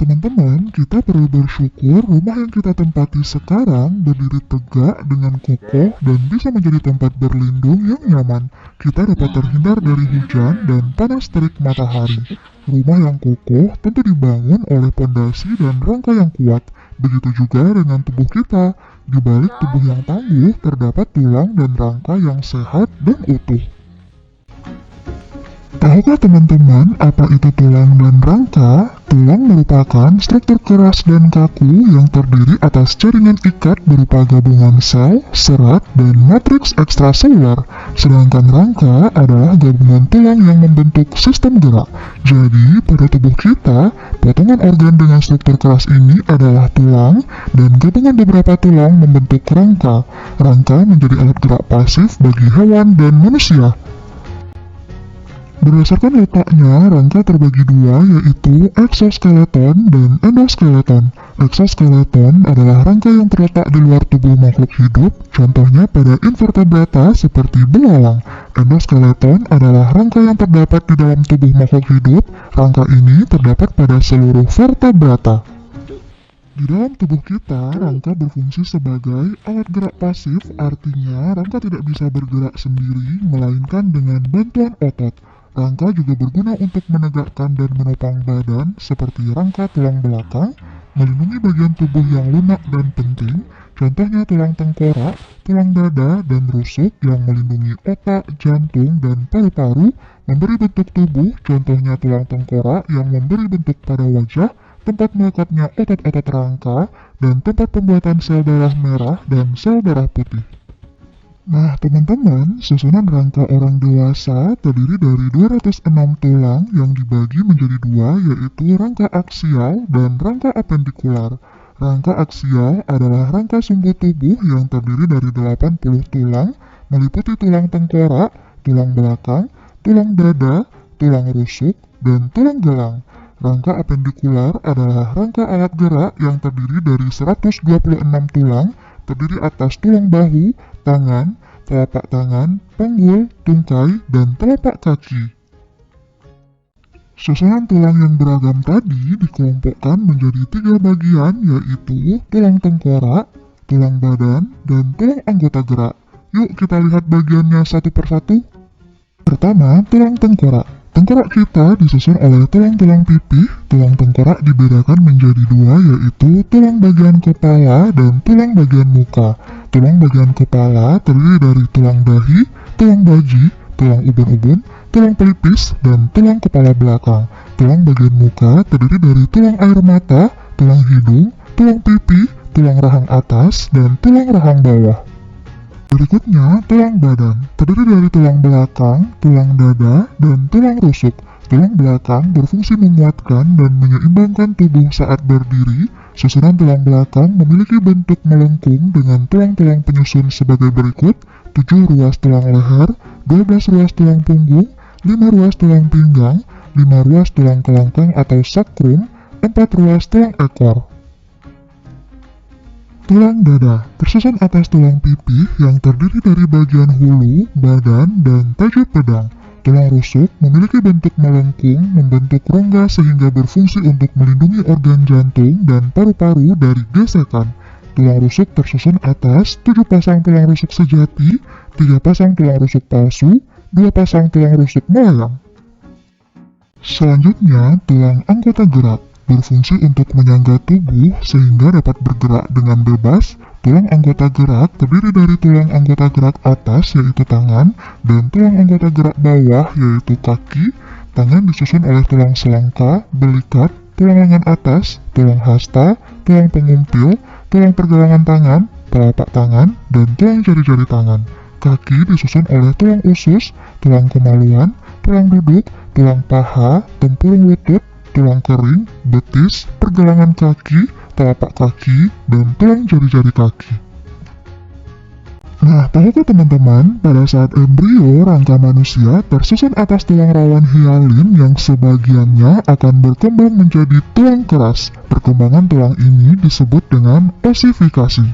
teman-teman, kita perlu bersyukur rumah yang kita tempati sekarang berdiri tegak dengan kokoh dan bisa menjadi tempat berlindung yang nyaman. Kita dapat terhindar dari hujan dan panas terik matahari. Rumah yang kokoh tentu dibangun oleh pondasi dan rangka yang kuat. Begitu juga dengan tubuh kita. Di balik tubuh yang tangguh terdapat tulang dan rangka yang sehat dan utuh. Tahukah teman-teman apa itu tulang dan rangka? Tulang merupakan struktur keras dan kaku yang terdiri atas jaringan ikat berupa gabungan sel, serat, dan matriks ekstraseluler. Sedangkan rangka adalah gabungan tulang yang membentuk sistem gerak. Jadi, pada tubuh kita, potongan organ dengan struktur keras ini adalah tulang, dan gabungan beberapa tulang membentuk rangka. Rangka menjadi alat gerak pasif bagi hewan dan manusia. Berdasarkan letaknya, rangka terbagi dua, yaitu eksoskeleton dan endoskeleton. Eksoskeleton adalah rangka yang terletak di luar tubuh makhluk hidup, contohnya pada invertebrata seperti belalang. Endoskeleton adalah rangka yang terdapat di dalam tubuh makhluk hidup. Rangka ini terdapat pada seluruh vertebrata. Di dalam tubuh kita, rangka berfungsi sebagai alat gerak pasif, artinya rangka tidak bisa bergerak sendiri, melainkan dengan bantuan otot. Rangka juga berguna untuk menegakkan dan menopang badan, seperti rangka tulang belakang, melindungi bagian tubuh yang lunak dan penting, contohnya tulang tengkorak, tulang dada, dan rusuk yang melindungi otak, jantung, dan paru-paru, memberi bentuk tubuh, contohnya tulang tengkorak yang memberi bentuk pada wajah, tempat melekatnya otot-otot rangka, dan tempat pembuatan sel darah merah dan sel darah putih. Nah, teman-teman, susunan rangka orang dewasa terdiri dari 206 tulang yang dibagi menjadi dua, yaitu rangka aksial dan rangka apendikular. Rangka aksial adalah rangka sumbu tubuh yang terdiri dari 80 tulang, meliputi tulang tengkorak, tulang belakang, tulang dada, tulang rusuk, dan tulang gelang. Rangka apendikular adalah rangka alat gerak yang terdiri dari 126 tulang, terdiri atas tulang bahu, tangan, telapak tangan, panggul, tungkai, dan telapak kaki. Susunan tulang yang beragam tadi dikelompokkan menjadi 3 bagian, yaitu tulang tengkorak, tulang badan, dan tulang anggota gerak. Yuk kita lihat bagiannya satu persatu. Pertama, tulang tengkorak. Tengkorak kita disusun oleh tulang-tulang pipih. Tulang tengkorak dibedakan menjadi dua, yaitu tulang bagian kepala dan tulang bagian muka. Tulang bagian kepala terdiri dari tulang dahi, tulang baji, tulang ubun-ubun, tulang pelipis, dan tulang kepala belakang. Tulang bagian muka terdiri dari tulang air mata, tulang hidung, tulang pipi, tulang rahang atas, dan tulang rahang bawah. Berikutnya, tulang badan terdiri dari tulang belakang, tulang dada, dan tulang rusuk. Tulang belakang berfungsi menguatkan dan menyeimbangkan tubuh saat berdiri. Susunan tulang belakang memiliki bentuk melengkung dengan tulang-tulang penyusun sebagai berikut: 7 ruas tulang leher, 12 ruas tulang punggung, 5 ruas tulang pinggang, 5 ruas tulang kelangkang atau sakrum, 4 ruas tulang ekor. Tulang dada tersusun atas tulang pipih yang terdiri dari bagian hulu, badan, dan tajuk pedang. Tulang rusuk memiliki bentuk melengkung, membentuk rongga sehingga berfungsi untuk melindungi organ jantung dan paru-paru dari gesekan. Tulang rusuk tersusun atas 7 pasang tulang rusuk sejati, 3 pasang tulang rusuk palsu, 2 pasang tulang rusuk melayang. Selanjutnya, tulang anggota gerak berfungsi untuk menyangga tubuh sehingga dapat bergerak dengan bebas. Tulang anggota gerak terdiri dari tulang anggota gerak atas, yaitu tangan, dan tulang anggota gerak bawah, yaitu kaki. Tangan disusun oleh tulang selangka, belikat, tulang lengan atas, tulang hasta, tulang pengumpil, tulang pergelangan tangan, telapak tangan, dan tulang jari-jari tangan. Kaki disusun oleh tulang usus, tulang kemaluan, tulang duduk, tulang paha, tempurung lutut, tulang kering, betis, pergelangan kaki, telapak kaki, dan tulang jari-jari kaki. Nah, tahukah teman-teman, pada saat embrio, rangka manusia tersusun atas tulang rawan hialin yang sebagiannya akan berkembang menjadi tulang keras. Perkembangan tulang ini disebut dengan osifikasi.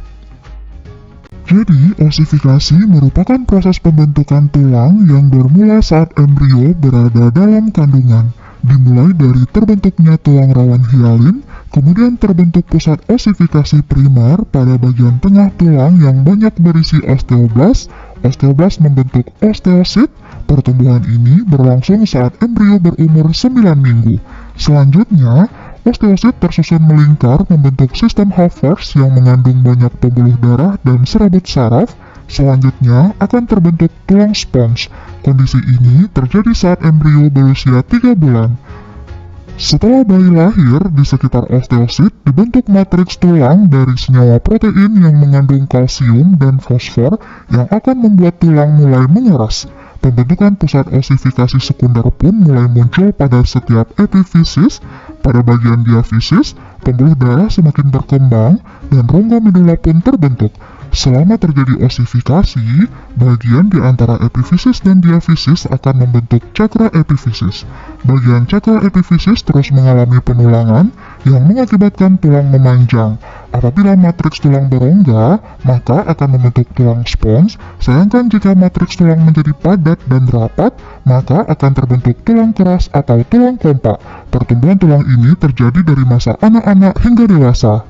Jadi, osifikasi merupakan proses pembentukan tulang yang bermula saat embrio berada dalam kandungan. dimulai dari terbentuknya tulang rawan hialin, kemudian terbentuk pusat osifikasi primer pada bagian tengah tulang yang banyak berisi osteoblast. Osteoblast membentuk osteosit. Pertumbuhan ini berlangsung saat embrio berumur 9 minggu. Selanjutnya, osteosit tersusun melingkar membentuk sistem Hofers yang mengandung banyak pembuluh darah dan serabut saraf. Selanjutnya akan terbentuk tulang spons. Kondisi ini terjadi saat embrio berusia 3 bulan. Setelah bayi lahir, di sekitar osteosit dibentuk matriks tulang dari senyawa protein yang mengandung kalsium dan fosfor yang akan membuat tulang mulai mengeras. Pembentukan pusat osifikasi sekunder pun mulai muncul pada setiap epifisis. Pada bagian diafisis, pembuluh darah semakin berkembang dan rongga medula pun terbentuk. Selama terjadi osifikasi, bagian di antara epifisis dan diafisis akan membentuk cakra epifisis. Bagian cakra epifisis terus mengalami penulangan yang mengakibatkan tulang memanjang. Apabila matriks tulang berongga, maka akan membentuk tulang spons, sedangkan jika matriks tulang menjadi padat dan rapat, maka akan terbentuk tulang keras atau tulang kompak. Pertumbuhan tulang ini terjadi dari masa anak-anak hingga dewasa.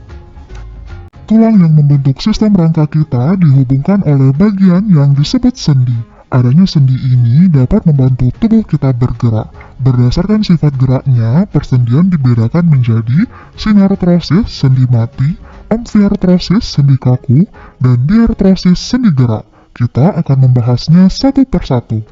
Tulang yang membentuk sistem rangka kita dihubungkan oleh bagian yang disebut sendi. Adanya sendi ini dapat membantu tubuh kita bergerak. Berdasarkan sifat geraknya, persendian dibedakan menjadi sinartrosis, sendi mati, amfiartrosis, sendi kaku, dan diartrosis, sendi gerak. Kita akan membahasnya satu persatu.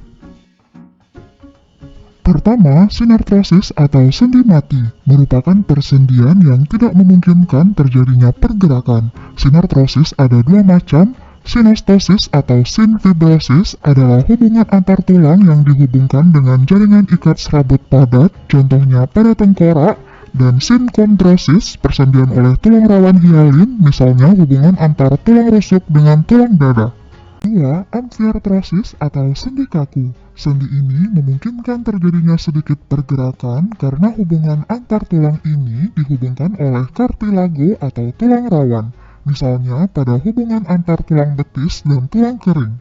Pertama, sinartrosis atau sendi mati merupakan persendian yang tidak memungkinkan terjadinya pergerakan. Sinartrosis ada dua macam. Sinostosis atau sinfibrosis adalah hubungan antar tulang yang dihubungkan dengan jaringan ikat serabut padat, contohnya pada tengkorak, dan sinkondrosis, persendian oleh tulang rawan hialin, misalnya hubungan antara tulang rusuk dengan tulang dada. 2. Amfiartrosis atau sendi kaku. Sendi ini memungkinkan terjadinya sedikit pergerakan karena hubungan antar tulang ini dihubungkan oleh kartilago atau tulang rawan, misalnya pada hubungan antar tulang betis dan tulang kering.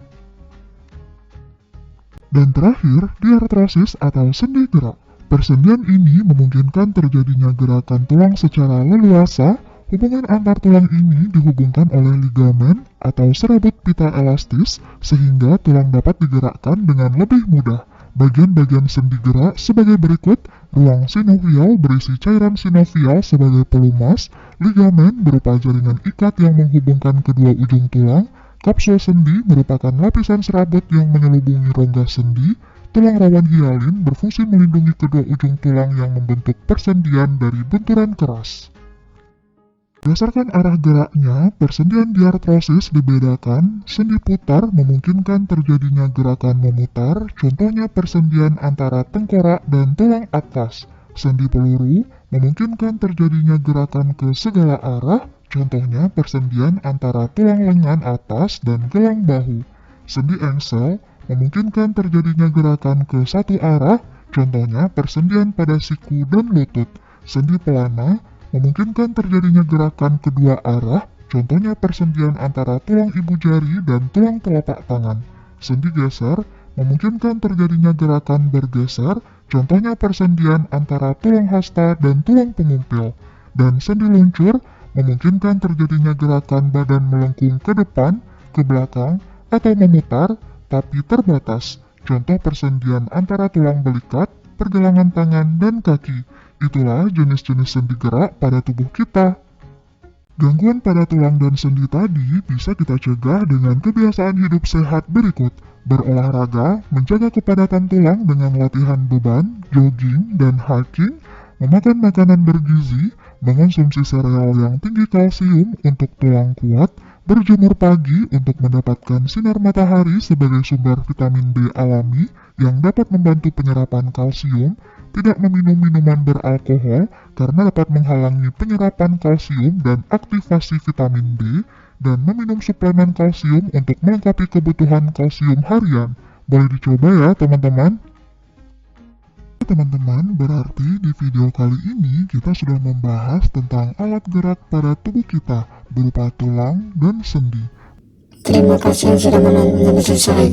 Dan terakhir, diartrosis atau sendi gerak. Persendian ini memungkinkan terjadinya gerakan tulang secara leluasa. Hubungan antar tulang ini dihubungkan oleh ligamen atau serabut pita elastis sehingga tulang dapat digerakkan dengan lebih mudah. Bagian-bagian sendi gerak sebagai berikut: ruang sinovial berisi cairan sinovial sebagai pelumas, ligamen berupa jaringan ikat yang menghubungkan kedua ujung tulang, kapsul sendi merupakan lapisan serabut yang menyelubungi rongga sendi, tulang rawan hialin berfungsi melindungi kedua ujung tulang yang membentuk persendian dari benturan keras. Berdasarkan arah geraknya, persendian diartrosis dibedakan. Sendi putar memungkinkan terjadinya gerakan memutar, contohnya persendian antara tengkorak dan tulang atas. Sendi peluru memungkinkan terjadinya gerakan ke segala arah, contohnya persendian antara tulang lengan atas dan gelang bahu. Sendi engsel memungkinkan terjadinya gerakan ke satu arah, contohnya persendian pada siku dan lutut. Sendi pelana memungkinkan terjadinya gerakan kedua arah, contohnya persendian antara tulang ibu jari dan tulang telapak tangan. Sendi geser memungkinkan terjadinya gerakan bergeser, contohnya persendian antara tulang hasta dan tulang pengumpil. Dan sendi luncur memungkinkan terjadinya gerakan badan melengkung ke depan, ke belakang, atau memutar, tapi terbatas. Contoh persendian antara tulang belikat, pergelangan tangan, dan kaki. Itulah jenis-jenis sendi gerak pada tubuh kita. Gangguan pada tulang dan sendi tadi bisa kita cegah dengan kebiasaan hidup sehat berikut: berolahraga, menjaga kepadatan tulang dengan latihan beban, jogging, dan hiking, memakan makanan bergizi, mengonsumsi sereal yang tinggi kalsium untuk tulang kuat, berjemur pagi untuk mendapatkan sinar matahari sebagai sumber vitamin D alami yang dapat membantu penyerapan kalsium, tidak meminum minuman beralkohol karena dapat menghalangi penyerapan kalsium dan aktivasi vitamin D, dan meminum suplemen kalsium untuk melengkapi kebutuhan kalsium harian. Boleh dicoba ya teman-teman. Teman-teman, berarti di video kali ini kita sudah membahas tentang alat gerak pada tubuh kita berupa tulang dan sendi. Terima kasih sudah menonton sampai selesai.